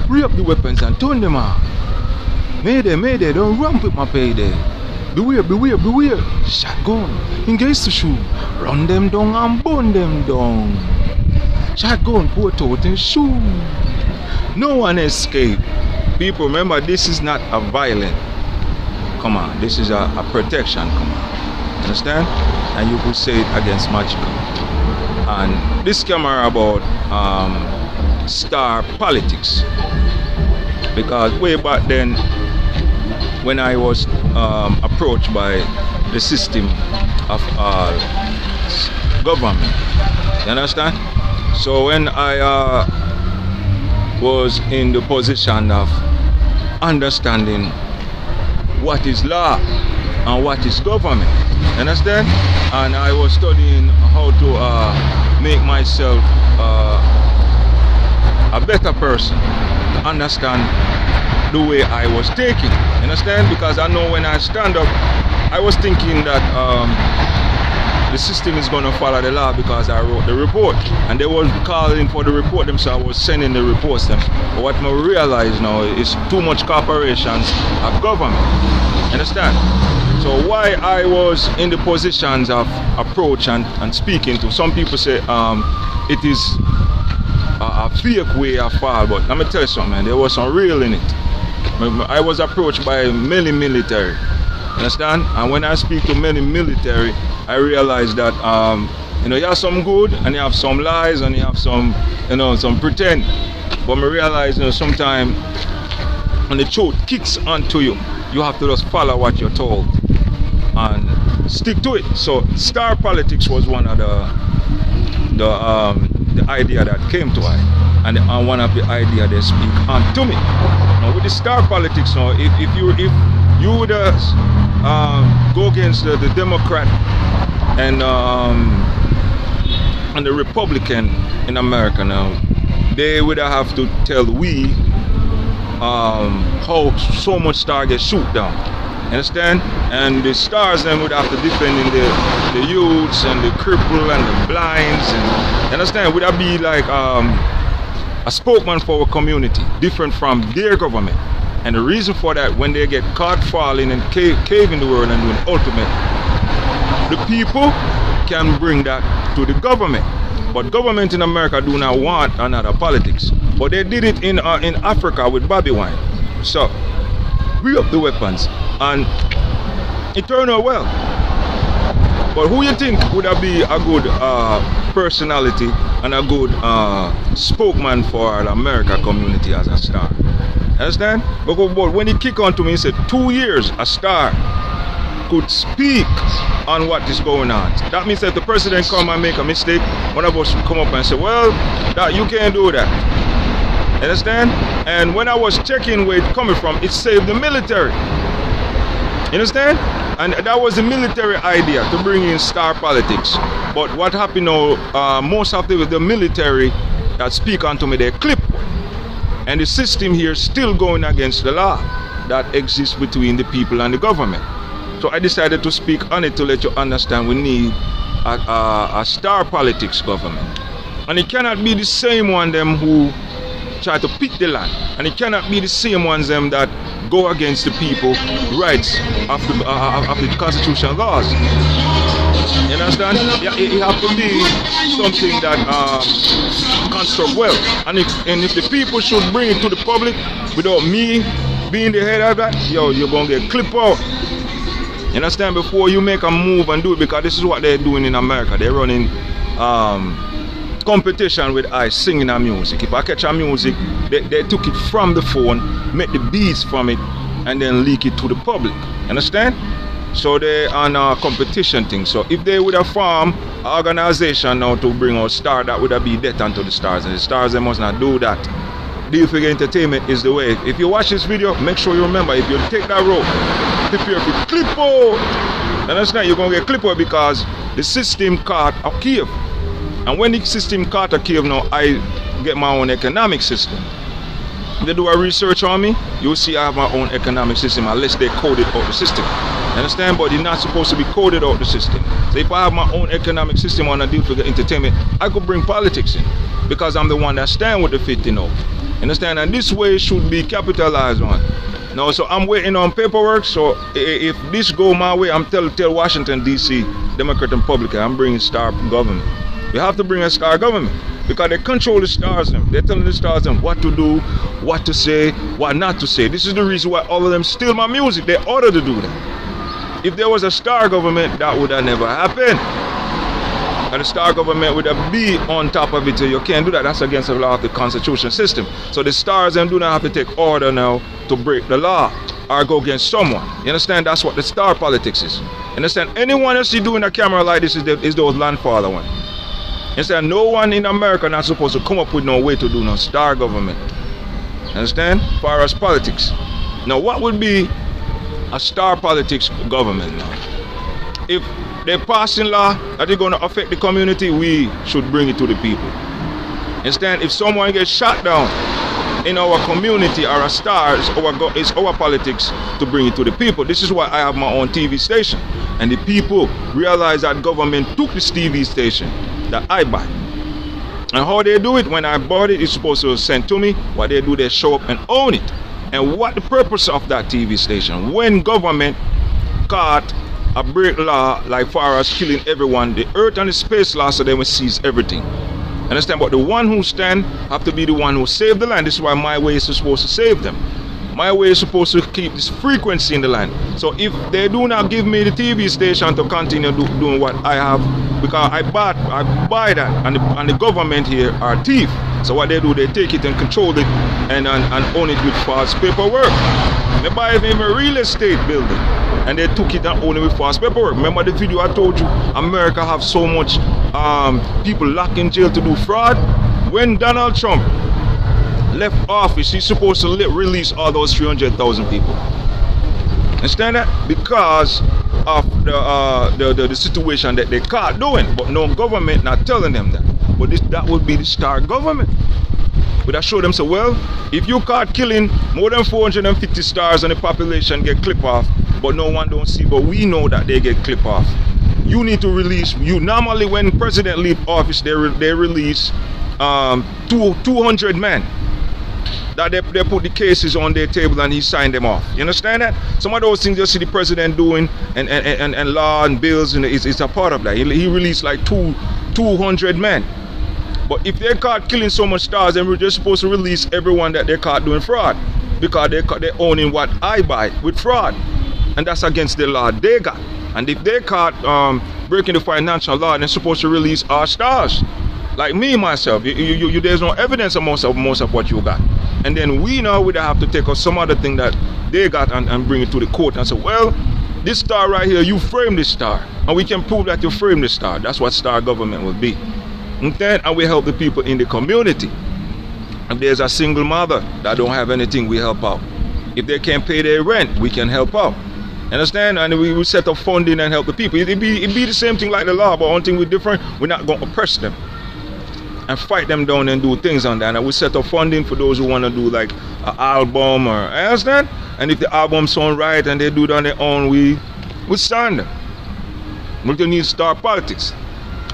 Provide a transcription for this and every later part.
Free up the weapons and turn them on. Mayday, don't run with my payday. Beware. Shotgun, engage the shoe. Run them down and burn them down. Shotgun, put out and shoot. No one escape. People, remember, this is not a violent. Come on, this is a protection. Come on. Understand? And you could say it against magical. And this camera about star politics. Because way back then, when I was approached by the system of government, you understand? So when I was in the position of understanding what is law and what is government, you understand? And I was studying how to make myself a better person, to understand the way I was taking, you understand? Because I know when I stand up, I was thinking that the system is going to follow the law because I wrote the report, and they was calling for the report them, so I was sending the reports them. But what I realize now is too much corporations of government, you understand? So why I was in the positions of approach and speaking to some people say it is a fake way of fall, but let me tell you something, man, there was some real in it. I was approached by many military, understand? And when I speak to many military, I realize that you have some good and you have some lies and you have some some pretend. But I realize sometimes when the truth kicks onto you, you have to just follow what you're told and stick to it. So star politics was one of the idea that came to I, and one of the idea they speak onto me. Now with the star politics, now if you would go against the Democrat and the Republican in America now, they would have to tell we how so much star get shoot down. Understand? And the stars then would have to defend in the youths and the cripple and the blinds, and understand, would that be like a spokesman for our community, different from their government. And the reason for that, when they get caught falling and caving the world and doing ultimate, the people can bring that to the government. But government in America do not want another politics. But they did it in Africa with Bobby Wine. So free up the weapons, and it turned out well. But who you think would have be a good personality and a good spokesman for the American community as a star? Understand? But when he kicked on to me, he said 2 years a star could speak on what is going on. That means that the president come and make a mistake, one of us should come up and say, well, that you can't do that. Understand? And when I was checking where it's coming from, it saved the military. You understand? And that was the military idea, to bring in star politics. But what happened now, most of the military that speak onto me, they clip. And the system here is still going against the law that exists between the people and the government. So I decided to speak on it to let you understand we need a star politics government. And it cannot be the same one them who try to pick the land, and it cannot be the same ones them that go against the people rights of the constitutional laws. You understand? Yeah, it have to be something that construct well, and if the people should bring it to the public without me being the head of that, yo, you're gonna get clipped out. You understand? Before you make a move and do it, because this is what they're doing in America. They're running competition with I singing a music. If I catch a music, they took it from the phone, make the beats from it, and then leak it to the public. Understand? So they on a competition thing. So if they would have formed an organization now to bring out stars, that would have been death unto the stars, and the stars, they must not do that. Deal Figure Entertainment is the way. If you watch this video, make sure you remember, if you take that rope, prepare for clip out. Understand? You're gonna get clip out because the system caught a cave. And when the system caught a cave now, I get my own economic system. If they do a research on me, you'll see I have my own economic system unless they code it out the system. Understand? But it's not supposed to be coded out the system. So if I have my own economic system on a Deal Figure Entertainment, I could bring politics in because I'm the one that stand with the 50 now. Understand? And this way should be capitalized on. Now, so I'm waiting on paperwork. So if this go my way, I'm tell Washington D.C. Democrat and Republican, I'm bringing star government. We have to bring a star government because they control the stars. They're telling the stars them what to do, what to say, what not to say. This is the reason why all of them steal my music. They order to do that. If there was a star government, that would have never happened. And the star government would have be on top of it. So you can't do that. That's against the law of the constitution system. So the stars them do not have to take order now to break the law or go against someone. You understand? That's what the star politics is. You understand? Anyone else you doing a camera like this is those landfather one. You understand? No one in America not supposed to come up with no way to do no star government. You understand? As far as politics. Now what would be a star politics government now? If they're passing law that is going to affect the community, we should bring it to the people. Instead, if someone gets shot down in our community or a star, it's our politics to bring it to the people. This is why I have my own TV station. And the people realize that government took this TV station that I buy. And how they do it, when I bought it, it's supposed to send to me. What they do, they show up and own it. And what the purpose of that TV station? When government caught a break law like far as killing everyone, the earth and the space law, so they will seize everything. Understand? But the one who stand have to be the one who save the land. This is why my way is supposed to save them. My way is supposed to keep this frequency in the land. So if they do not give me the TV station to continue doing what I have, because I buy that, and the government here are thief. So what they do, they take it and control it and own it with false paperwork. They buy even a real estate building and they took it and own it with false paperwork. Remember the video I told you, America have so much people locked in jail to do fraud? When Donald Trump left office, he's supposed to release all those 300,000 people. Understand that? Because of the situation that they caught doing, but no government not telling them that. But that would be the star government. But I show them, so well, if you caught killing more than 450 stars and the population get clip off, but no one don't see, but we know that they get clip off. You need to release, normally when president leave office, they release 200 men. That they put the cases on their table and he signed them off. You understand that? Some of those things you see the president doing and law and bills, and it's a part of that. He released like 200 men. But if they caught killing so much stars, then we're just supposed to release everyone that they caught doing fraud, because they're owning what I buy with fraud, and that's against the law they got. And if they caught breaking the financial law, they're supposed to release our stars. Like me myself, there's no evidence of most of what you got, and then we now would have to take out some other thing that they got and bring it to the court and say, well, this star right here, you framed this star, and we can prove that you framed this star. That's what star government will be. And we help the people in the community. If there's a single mother that don't have anything, we help out. If they can't pay their rent, we can help out. Understand? And we set up funding and help the people. It'd be the same thing like the law, but one thing we're different, we're not going to oppress them and fight them down and do things on that. And we set up funding for those who want to do like an album, or understand? And if the album sound right and they do it on their own, we stand them. We don't need star politics.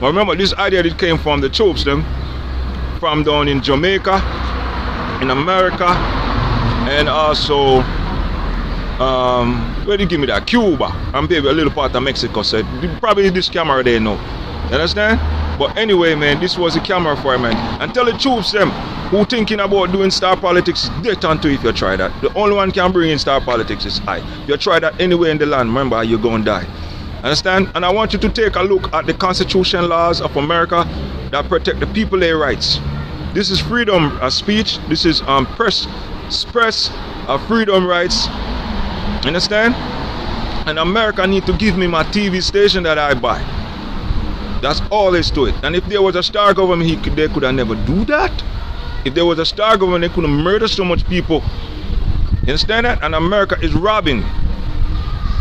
But remember, this idea that came from the troops them, from down in Jamaica, in America, and also where did you give me that? Cuba, and maybe a little part of Mexico. So probably this camera they know. You understand? But anyway, man, this was a camera for man. And tell the troops them who thinking about doing star politics, dead on to if you try that. The only one can bring in star politics is I. If you try that anywhere in the land, remember, you're going to die. Understand? And I want you to take a look at the constitution laws of America that protect the people their rights. This is freedom of speech. This is press freedom rights. Understand? And America need to give me my TV station that I buy. That's all there is to it. And if there was a star government, they could have never do that. If there was a star government, they couldn't murder so much people. You understand that? And America is robbing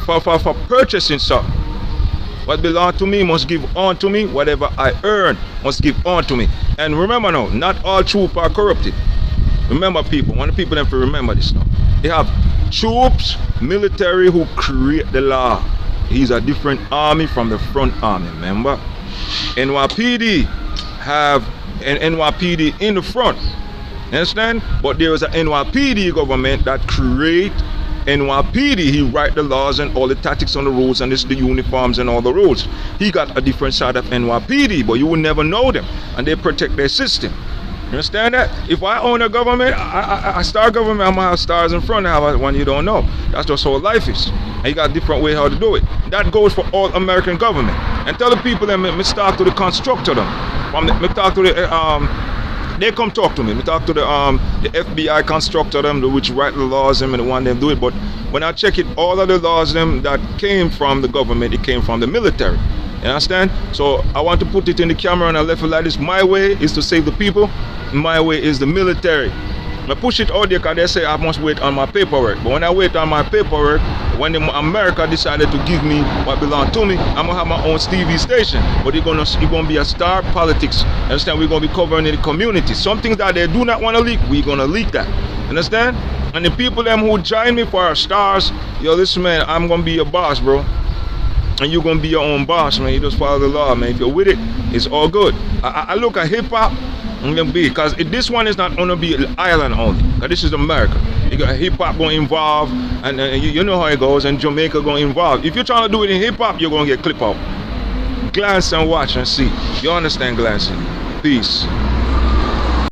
for purchasing something. What belongs to me must give on to me. Whatever I earn must give on to me. And remember now, not all troops are corrupted. Remember, people, one of the people have to remember this now. They have troops, military who create the law. He's a different army from the front army, remember? NYPD have an NYPD in the front. You understand? But there was an NYPD government that create NYPD. He write the laws and all the tactics on the roads and the uniforms and all the roads. He got a different side of NYPD, but you will never know them, and they protect their system. You understand that? If I own a government, I start government, I'm gonna have stars in front, I have one you don't know. That's just how life is. And you got different way how to do it. That goes for all American government. And tell the people that me talk to the constructor them. Me talk to the they come talk to me. Me talk to the FBI constructor them, which write the laws them and the one them do it. But when I check it, all of the laws them that came from the government, it came from the military. You understand? So I want to put it in the camera and I left it like this. My way is to save the people. My way is the military. I push it out there because they say I must wait on my paperwork. But when I wait on my paperwork, when America decided to give me what belonged to me, I'm going to have my own TV station. But it's going to be a star politics. Understand? We're going to be covering in the community. Something that they do not want to leak, we're going to leak that. Understand? And the people them who join me for our stars, yo, listen, man, I'm going to be your boss, bro. And you're going to be your own boss, man. You just follow the law, man. If you're with it, it's all good. I look at hip-hop, because this one is not going to be an island only. Because this is America. You got hip-hop going to involve, and you know how it goes, and Jamaica going to involve. If you're trying to do it in hip-hop, you're going to get clip out. Glance and watch and see. You understand, glancing? Peace.